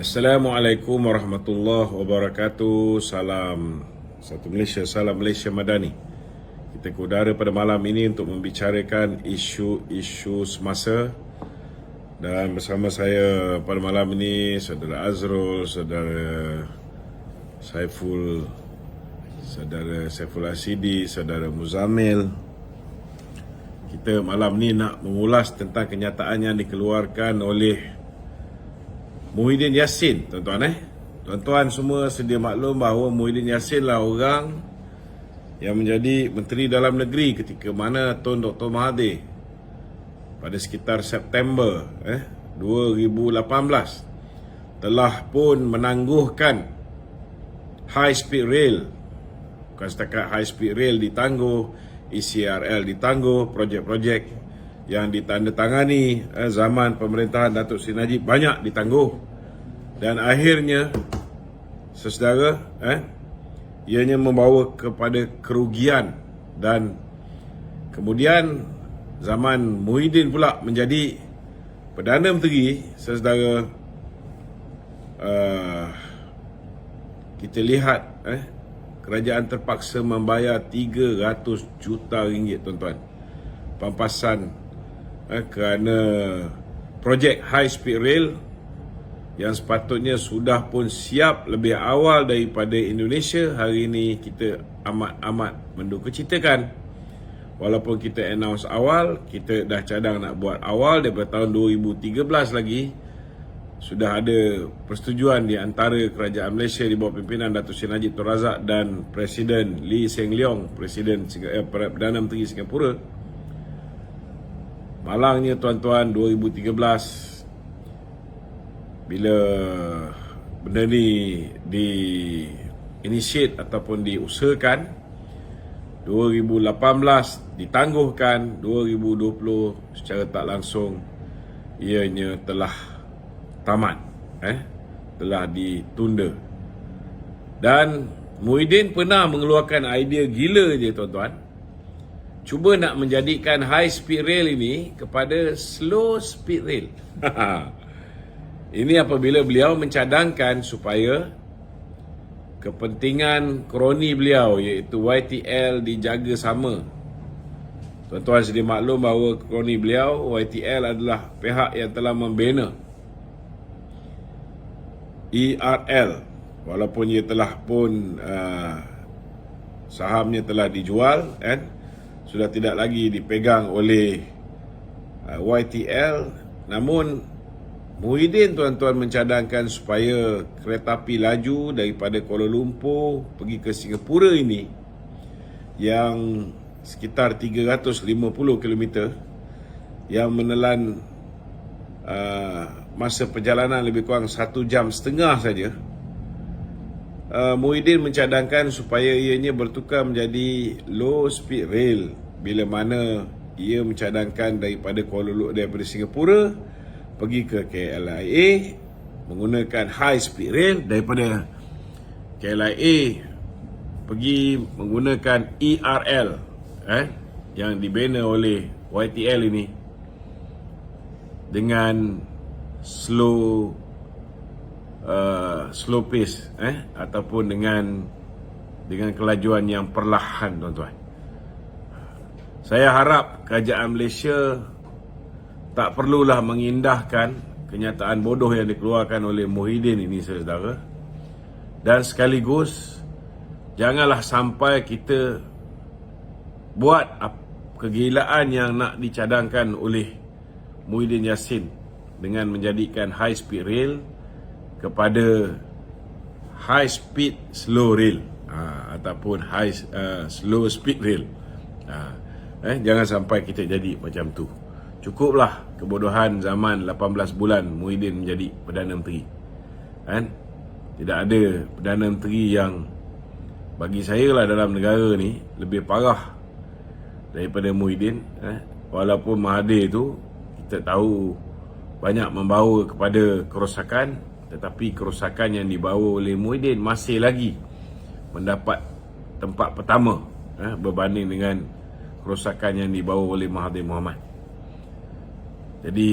Assalamualaikum warahmatullahi wabarakatuh. Salam satu Malaysia, salam Malaysia Madani. Kita ke udara pada malam ini untuk membicarakan isu-isu semasa. Dan bersama saya pada malam ini Saudara Azrul, Saudara Saiful Asidi, Saudara Muzamil. Kita malam ni nak mengulas tentang kenyataan yang dikeluarkan oleh Muhyiddin Yassin, tuan-tuan. Tuan-tuan semua sedia maklum bahawa Muhyiddin Yassin lah orang yang menjadi Menteri Dalam Negeri ketika mana Tun Dr. Mahathir pada sekitar September 2018 telah pun menangguhkan high speed rail. Bukan setakat high speed rail ditangguh, ECRL ditangguh, projek-projek yang ditandatangani zaman pemerintahan Datuk Seri Najib banyak ditangguh. Dan akhirnya sesedara ianya membawa kepada kerugian. Dan kemudian zaman Muhyiddin pula menjadi Perdana Menteri, sesedara, kita lihat kerajaan terpaksa membayar 300 juta ringgit, tuan-tuan, pampasan kerana projek high speed rail yang sepatutnya sudah pun siap lebih awal daripada Indonesia. Hari ini kita amat mendukacitakan, walaupun kita announce awal, kita dah cadang nak buat awal daripada tahun 2013 lagi, sudah ada persetujuan di antara kerajaan Malaysia di bawah pimpinan Datuk Seri Najib Tun Razak dan Presiden Lee Hsien Loong, Perdana Menteri Singapura. Malangnya, tuan-tuan, 2013 bila benda ni di-initiate ataupun diusahakan, 2018 ditangguhkan, 2020 secara tak langsung ianya telah tamat, telah ditunda. Dan Muhyiddin pernah mengeluarkan idea gila je, tuan-tuan, cuba nak menjadikan high speed rail ini kepada slow speed rail. Ini apabila beliau mencadangkan supaya kepentingan kroni beliau iaitu YTL dijaga sama. Tuan-tuan sedia maklum bahawa kroni beliau YTL adalah pihak yang telah membina ERL, walaupun ia telah pun sahamnya telah dijual, sudah tidak lagi dipegang oleh YTL. Namun Muhyiddin, tuan-tuan, mencadangkan supaya kereta api laju daripada Kuala Lumpur pergi ke Singapura ini yang sekitar 350 km yang menelan masa perjalanan lebih kurang 1 jam setengah saja. Muhyiddin mencadangkan supaya ianya bertukar menjadi low speed rail, bila mana ia mencadangkan daripada Singapura pergi ke KLIA menggunakan high speed rail, daripada KLIA pergi menggunakan ERL yang dibina oleh YTL ini dengan slow pace, ataupun dengan kelajuan yang perlahan, tuan-tuan. Saya harap kerajaan Malaysia tak perlulah mengindahkan kenyataan bodoh yang dikeluarkan oleh Muhyiddin ini, saudara. Dan sekaligus janganlah sampai kita buat kegilaan yang nak dicadangkan oleh Muhyiddin Yassin dengan menjadikan high speed rail kepada high speed slow rail, ataupun slow speed rail. Jangan sampai kita jadi macam tu. Cukuplah kebodohan zaman 18 bulan Muhyiddin menjadi Perdana Menteri. Tidak ada Perdana Menteri yang bagi saya lah dalam negara ni lebih parah daripada Muhyiddin. Walaupun Mahathir tu kita tahu banyak membawa kepada kerosakan, tetapi kerosakan yang dibawa oleh Muhyiddin masih lagi mendapat tempat pertama berbanding dengan kerosakan yang dibawa oleh Mahathir Mohamad. Jadi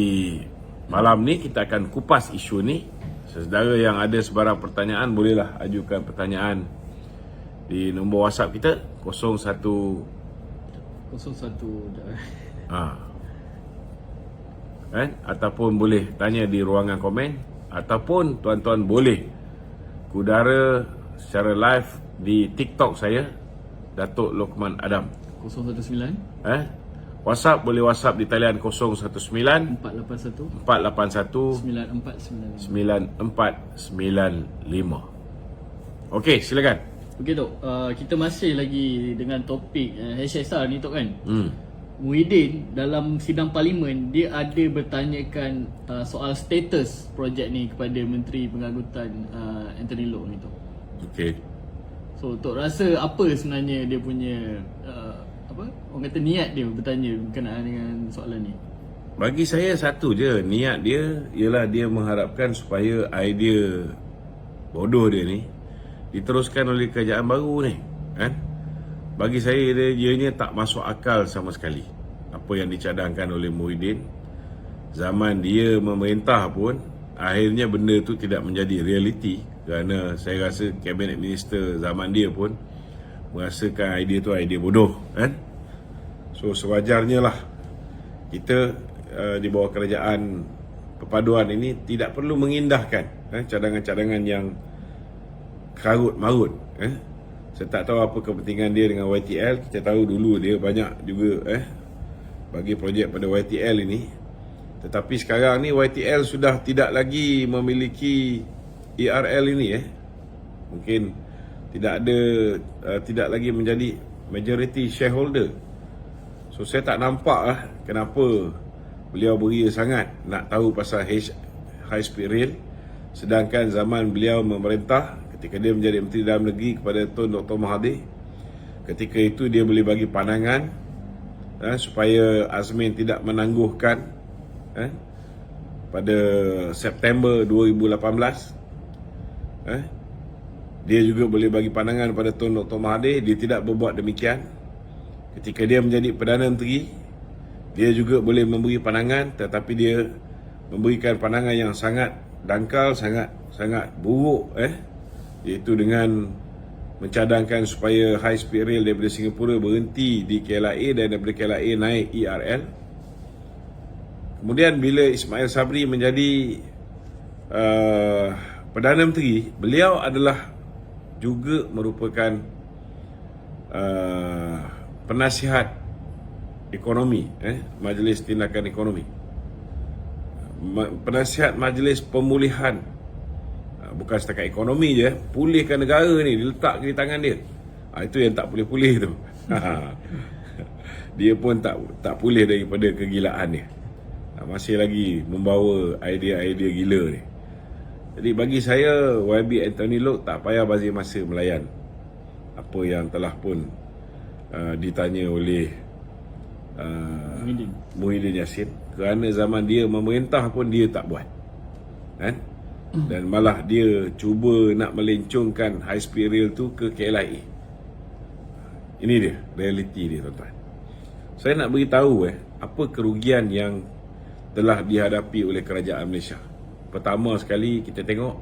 malam ni kita akan kupas isu ni Saudara yang ada sebarang pertanyaan, bolehlah ajukan pertanyaan di nombor WhatsApp kita 01 ataupun boleh tanya di ruangan komen, ataupun tuan-tuan boleh kudara secara live di TikTok saya, Datuk Lokman Adam. 019 WhatsApp boleh WhatsApp di talian 019 481 481 9495. 9495. Okey, silakan. Okey Tok, kita masih lagi dengan topik HSR ni Tok kan. Muhyiddin dalam sidang parlimen dia ada bertanyakan soal status projek ni kepada Menteri Pengangkutan Anthony Loke ni Tok. Okey. So Tok rasa apa sebenarnya dia punya orang kata niat dia bertanya berkenaan dengan soalan ni? Bagi saya satu je, niat dia ialah dia mengharapkan supaya idea bodoh dia ni diteruskan oleh kerajaan baru ni, kan? Bagi saya dia ianya tak masuk akal sama sekali apa yang dicadangkan oleh Muhyiddin. Zaman dia memerintah pun akhirnya benda tu tidak menjadi realiti, kerana saya rasa cabinet minister zaman dia pun merasakan idea tu idea bodoh, kan? So sewajarnya lah kita di bawah kerajaan perpaduan ini tidak perlu mengindahkan cadangan-cadangan yang karut marut. Saya tak tahu apa kepentingan dia dengan YTL. Kita tahu dulu dia banyak juga bagi projek pada YTL ini. Tetapi sekarang ni YTL sudah tidak lagi memiliki ERL ini. Mungkin tidak lagi menjadi majority shareholder. So saya tak nampak kenapa beliau beria sangat nak tahu pasal high speed rail, sedangkan zaman beliau memerintah ketika dia menjadi Menteri Dalam Negeri kepada Tun Dr. Mahathir, ketika itu dia boleh bagi pandangan supaya Azmin tidak menangguhkan pada September 2018. Dia juga boleh bagi pandangan pada Tun Dr. Mahathir. Dia tidak berbuat demikian. Ketika dia menjadi Perdana Menteri, dia juga boleh memberi pandangan, tetapi dia memberikan pandangan yang sangat dangkal, sangat buruk, iaitu dengan mencadangkan supaya high speed rail daripada Singapura berhenti di KLIA dan daripada KLIA naik ERL. Kemudian bila Ismail Sabri menjadi Perdana Menteri, beliau adalah juga merupakan penasihat ekonomi, Majlis Tindakan Ekonomi, penasihat Majlis Pemulihan. Bukan setakat ekonomi je, pulihkan negara ni diletak di tangan dia. Itu yang tak boleh pulih tu. Dia pun tak pulih daripada kegilaan dia. Masih lagi membawa idea-idea gila ni. Jadi bagi saya, YB Anthony Loke tak payah bazir masa melayan apa yang telah pun ditanya oleh Muhyiddin Yassin, kerana zaman dia memerintah pun dia tak buat, kan? Dan malah dia cuba nak melencongkan high speed rail tu ke KLIA. Ini dia realiti dia, tuan-tuan. Saya nak beritahu apa kerugian yang telah dihadapi oleh kerajaan Malaysia. Pertama sekali kita tengok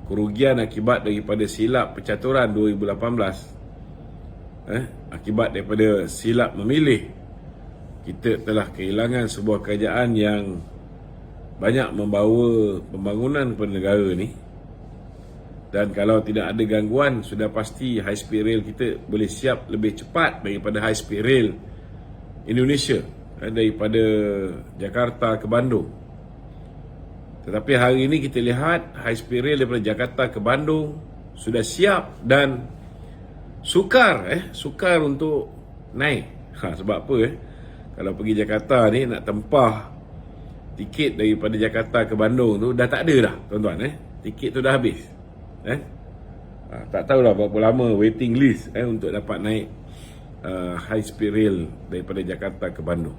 kerugian akibat daripada silap percaturan 2018. Akibat daripada silap memilih, kita telah kehilangan sebuah kerajaan yang banyak membawa pembangunan kepada negara ni. Dan kalau tidak ada gangguan, sudah pasti high speed rail kita boleh siap lebih cepat daripada high speed rail Indonesia, daripada Jakarta ke Bandung. Tetapi hari ini kita lihat high speed rail daripada Jakarta ke Bandung sudah siap dan sukar untuk naik. Sebab apa? Kalau pergi Jakarta ni nak tempah tiket daripada Jakarta ke Bandung tu dah tak ada dah, tuan-tuan. Tiket tu dah habis. Tak tahulah berapa lama waiting list untuk dapat naik high speed rail daripada Jakarta ke Bandung.